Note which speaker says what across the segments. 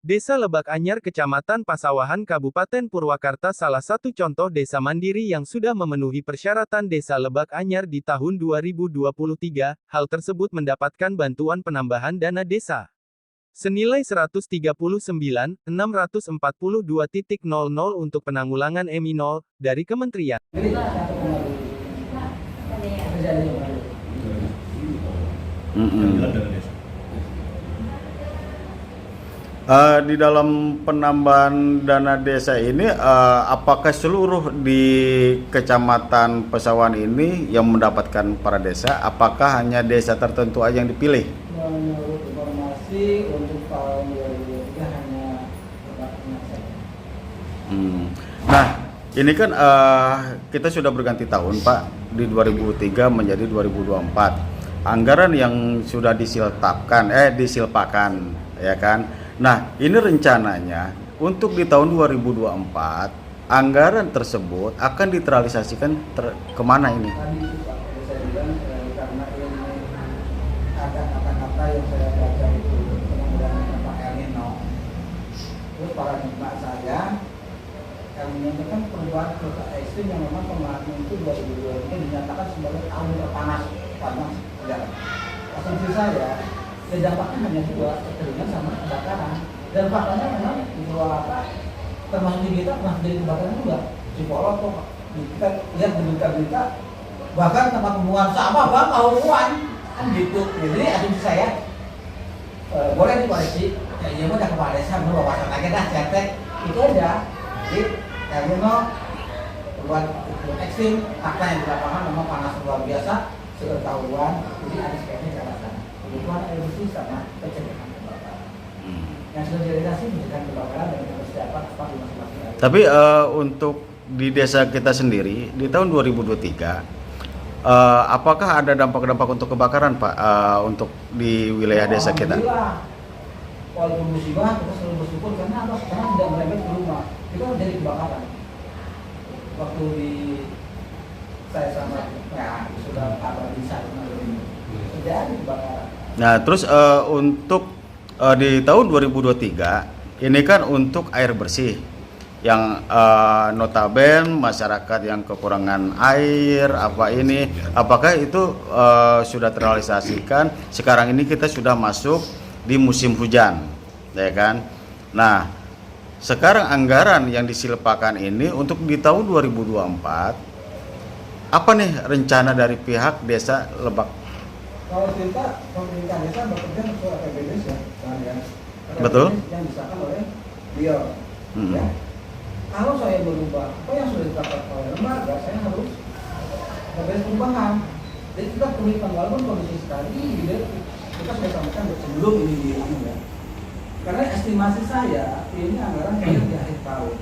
Speaker 1: Desa Lebak Anyar Kecamatan Pasawahan Kabupaten Purwakarta salah satu contoh desa mandiri yang sudah memenuhi persyaratan Desa Lebak Anyar di tahun 2023, hal tersebut mendapatkan bantuan penambahan dana desa senilai 139.642.00 untuk penanggulangan EMI 0 dari Kementerian.
Speaker 2: Di dalam penambahan dana desa ini, apakah seluruh di Kecamatan Pasawahan ini yang mendapatkan para desa? Apakah hanya desa tertentu aja yang dipilih?
Speaker 3: Menurut informasi untuk tahun 2023 hanya Lebaknya saja.
Speaker 2: Nah, ini kan kita sudah berganti tahun, Pak, di 2003 menjadi 2024. Anggaran yang sudah disilpakan, ya kan? Nah, ini rencananya untuk di tahun 2024 anggaran tersebut akan diteralisasikan kemana ini?
Speaker 3: Tadi itu Pak, saya bilang karena ini ada kata-kata yang saya baca itu penanggulangan Pak El Nino. Terus para nikmat saya yang menyatakan perubahan cuaca ekstrim yang memang kemarin itu 2023 dinyatakan sebagai tahun terpanas sejarah. Asumsi saya dampaknya hanya dua, kekeringan sama kebakaran. Dan faktanya memang di Purwakarta termasuk di kita pernah jadi kebakaran juga. Cipolok kok kita lihat berita-berita bahkan tempat pembuangan sampah bang kehauan kan gitu. Jadi asumsi saya boleh dikoreksi. Ya iya mah udah kepala desa mau bawa aja dah cetek itu aja. Jadi kami mau buat ekstrim fakta yang di lapangan memang panas luar biasa seketahuan. Jadi ada sekali ke arah sana. Kebutuhan air bersih sama pencegahan kebakaran. Yang sudah direalisasi pencegahan kebakaran dan persiapan apa di masing-masing daerah.
Speaker 2: Tapi untuk di desa kita sendiri di tahun 2023, apakah ada dampak-dampak untuk kebakaran, Pak, untuk di wilayah desa kita?
Speaker 3: Walaupun musibah kita selalu bersyukur karena apa? Karena tidak merembet ke rumah. Itu jadi kebakaran. Waktu di saya sama ya sudah kabar di sana terjadi kebakaran.
Speaker 2: Nah, terus untuk di tahun 2023 ini kan untuk air bersih yang notaben masyarakat yang kekurangan air apakah itu sudah terrealisasikan? Sekarang ini kita sudah masuk di musim hujan, ya kan? Nah, sekarang anggaran yang disilpakan ini untuk di tahun 2024 apa nih rencana dari pihak desa Lebak?
Speaker 3: Kalau kita pemerintah desa bekerja sesuai APBD ya,
Speaker 2: betul.
Speaker 3: Yang disahkan oleh beliau. Ya. Kalau saya berubah, apa yang sudah ditetapkan oleh lembaga, saya harus ada perubahan. Jadi kita komitmen walaupun kondisi tadi, kita sudah sampaikan sebelum ini dilakukan ya. Karena estimasi saya ini anggaran saya di akhir tahun.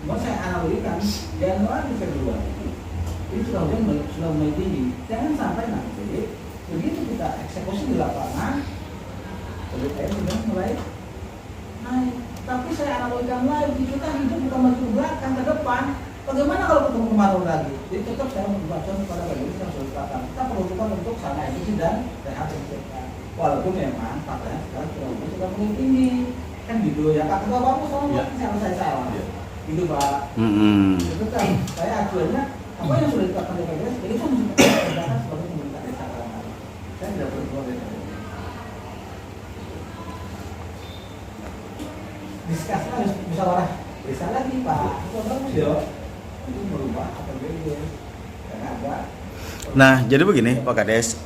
Speaker 3: Cuma saya analogikan Januari Februari ini sudah mulai tinggi. Jangan sampai nanti begitu kita eksekusi di lapangan, PDPM sudah mulai naik. Tapi saya analogikan lagi, kita hidup bukan maju ke belakang, ke depan. Bagaimana kalau ketemu kemarau lagi? Jadi tetap saya membaca kepada bagi yang sudah dikatakan. Kita perlukan untuk sana efisien dan sehat. Walaupun memang faktanya sekarang sudah mulai tinggi. Kan gitu ya, Kak Ketua Bapak soalnya saya salah. Gitu Pak. Itu kan saya acuannya apa yang sudah ditetapkan DPRS, jadi itu harus dikerjakan sebagai pemerintah desa. Saya tidak perlu keluar dari sana. Diskusi harus musyawarah desa lagi Pak. Itu bagus ya. Itu merubah APBD dan ada.
Speaker 2: Nah, jadi begini Pak Kades,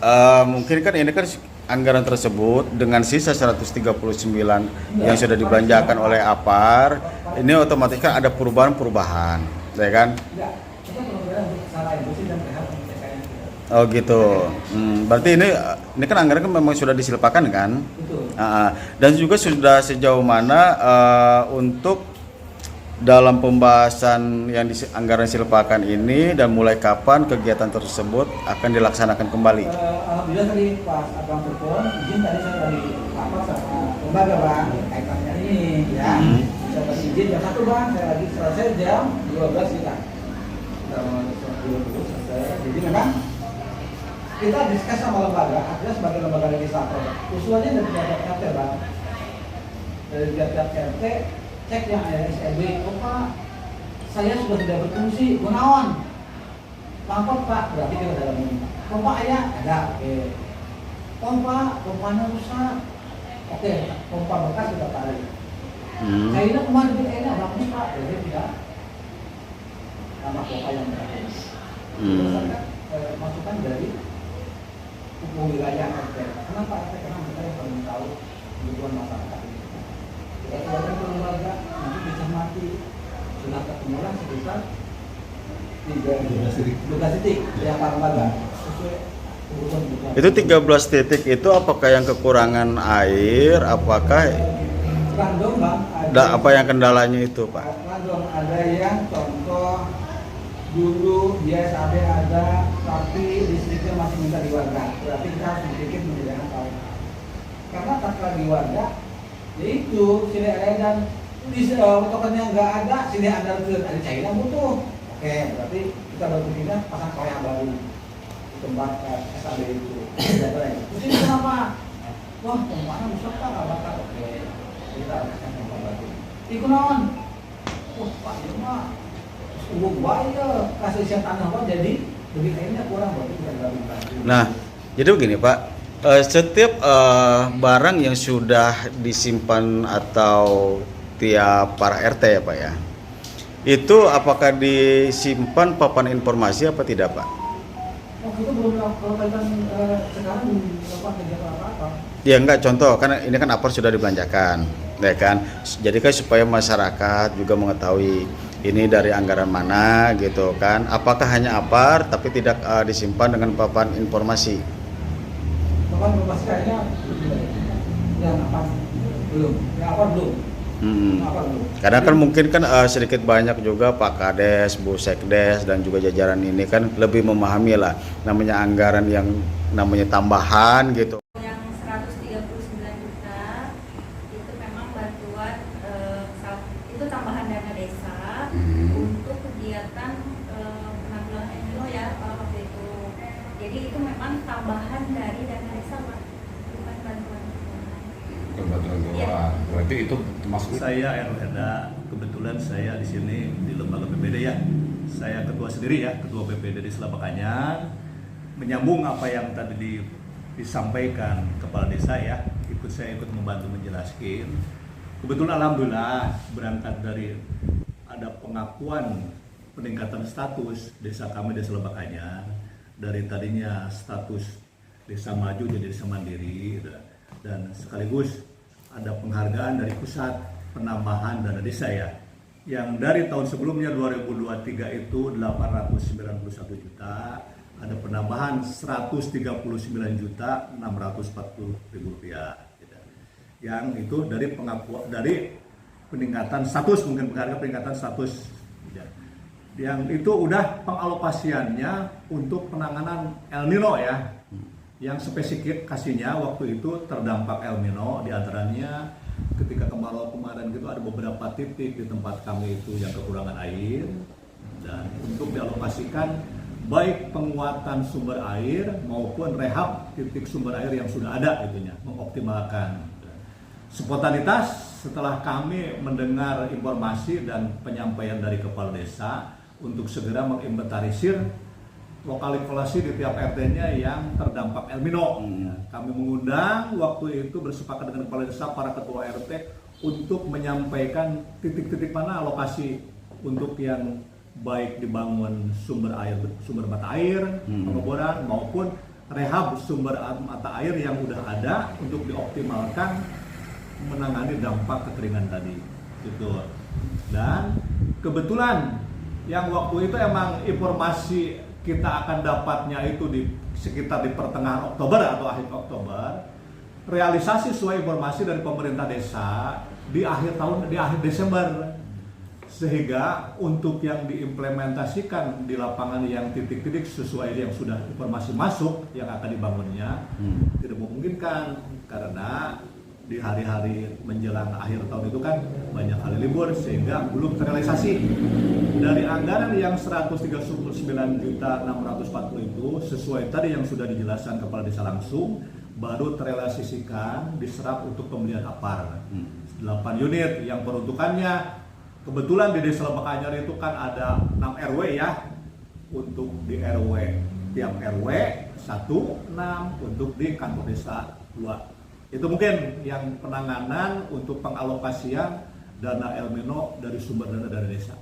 Speaker 2: mungkin kan ini kan anggaran tersebut dengan sisa 139 yang sudah dibelanjakan oleh APAR, ini otomatis kan ada perubahan-perubahan, ya kan?
Speaker 3: Enggak, kita program untuk salah bersih dan sehat untuk TKN.
Speaker 2: Oh gitu. Berarti ini kan anggaran kan memang sudah disilpakan kan?
Speaker 3: Betul.
Speaker 2: Dan juga sudah sejauh mana untuk dalam pembahasan yang anggaran silpakan ini dan mulai kapan kegiatan tersebut akan dilaksanakan kembali?
Speaker 3: Alhamdulillah tadi pas Abang telepon, izin tadi saya dari apa sama lembaga Bang kaitannya ini ya. Saya kasih izin jam 1 Bang, saya lagi selesai jam 12 kita. Jam 20 selesai. Jadi memang kita diskus sama lembaga, artinya sebagai lembaga legislator. Usulannya dari pihak RT Bang. dari tiap-tiap RT cek yang ada SLB, oh Pak, saya sudah tidak berfungsi, gunawan mampet Pak, berarti kita dalam ini. Pompa ayah ada, oke. Pompanya rusak, oke. Pompa bekas kita tarik. Kayaknya kemarin kita ini bagus Pak, jadi tidak tambah pompa yang terakhir. Berdasarkan masukan dari hukum wilayah RT. Kenapa RT? Karena mereka yang paling tahu kebutuhan masyarakat ini. Kita keluarkan ke lembaga, nanti dicermati. Sudah ketemuan sekitar 12 titik yang lembaga sesuai kebutuhan.
Speaker 2: Itu 13 titik itu apakah yang kekurangan air, apakah
Speaker 3: Random Bang,
Speaker 2: apa yang kendalanya itu Pak?
Speaker 3: random ada yang contoh dulu SAB ada tapi listriknya masih minta di warga, berarti kita harus bikin menyediakan tahu. Karena tatkala di warga, yaitu sini ada dan di tokennya nggak ada, sini ada cairan butuh. Oke, berarti kita baru pindah pasang kawah yang baru di tempat SAB itu. Terus ini kenapa? Wah, pompanya rusak Pak, nggak bakal. Oke, kita pasang pompa baru. Ikut naon? Wah, Pak, ini mah ya kasih siap tanah Pak, jadi lebih kayaknya kurang berarti kita nggak bisa.
Speaker 2: Nah, jadi begini Pak, setiap barang yang sudah disimpan atau tiap para RT ya Pak ya, itu apakah disimpan papan informasi apa tidak Pak?
Speaker 3: Oh, itu belum kaitan sekarang belum melakukan kegiatan apa-apa.
Speaker 2: Ya enggak, contoh kan ini kan apar sudah dibelanjakan, ya kan? Jadi kan supaya masyarakat juga mengetahui ini dari anggaran mana gitu kan? Apakah hanya apar tapi tidak disimpan dengan papan informasi?
Speaker 3: Papan informasi kayaknya yang apa belum, yang apa belum. Apa belum.
Speaker 2: Karena kan mungkin kan sedikit banyak juga Pak Kades, Bu Sekdes dan juga jajaran ini kan lebih memahami lah namanya anggaran yang namanya tambahan gitu.
Speaker 4: Yang 139 juta itu memang bantuan itu tambahan dana desa untuk kegiatan penanggulangan El Nino ya waktu itu. Jadi itu memang tambahan dari dana desa Pak, bukan bantuan.
Speaker 5: Kebetulan
Speaker 4: Ya.
Speaker 5: berarti itu termasuk
Speaker 6: Saya Erweda, kebetulan saya di sini di lembaga PPD ya. Saya ketua sendiri ya, ketua PPD di Selabak Anyar. Menyambung apa yang tadi disampaikan kepala desa ya, saya ikut membantu menjelaskan. Kebetulan alhamdulillah berangkat dari ada pengakuan peningkatan status desa kami di Selabak Anyar, dari tadinya status desa maju jadi desa mandiri, dan sekaligus ada penghargaan dari pusat penambahan dana desa ya, yang dari tahun sebelumnya 2023 itu 891 juta, ada penambahan 139 juta 640 ribu rupiah gitu. Yang itu dari pengakuan, dari peningkatan status, mungkin peningkatan status gitu. Yang itu udah pengalokasiannya untuk penanganan El Nino ya, yang spesifik kasihnya waktu itu terdampak El Nino, diantaranya ketika kemarau kemarin gitu ada beberapa titik di tempat kami itu yang kekurangan air, dan untuk dialokasikan baik penguatan sumber air maupun rehab titik sumber air yang sudah ada itunya, mengoptimalkan. Spontanitas setelah kami mendengar informasi dan penyampaian dari kepala desa untuk segera menginventarisir lokalisasi di tiap RT-nya yang terdampak El Nino. Kami mengundang waktu itu bersepakat dengan kepala desa, para ketua RT untuk menyampaikan titik-titik mana lokasi untuk yang baik dibangun sumber air, sumber mata air, pengeboran maupun rehab sumber mata air yang udah ada untuk dioptimalkan menangani dampak kekeringan tadi. Gitu. Dan kebetulan yang waktu itu emang informasi kita akan dapatnya itu di sekitar di pertengahan Oktober atau akhir Oktober. Realisasi sesuai informasi dari pemerintah desa di akhir tahun, di akhir Desember. Sehingga untuk yang diimplementasikan di lapangan yang titik-titik sesuai yang sudah informasi masuk yang akan dibangunnya tidak memungkinkan, karena di hari-hari menjelang akhir tahun itu kan banyak hari libur sehingga belum terrealisasi. Dari anggaran yang 139.640 itu sesuai tadi yang sudah dijelaskan kepala desa langsung, baru terrealisasikan diserap untuk pembelian apar. 8 unit yang peruntukannya kebetulan di Desa Lebak Anyar itu kan ada 6 RW ya. Untuk di RW tiap RW 1, 6 untuk di kantor desa 2. Itu mungkin yang penanganan untuk pengalokasian dana El Nino dari sumber dana dari desa.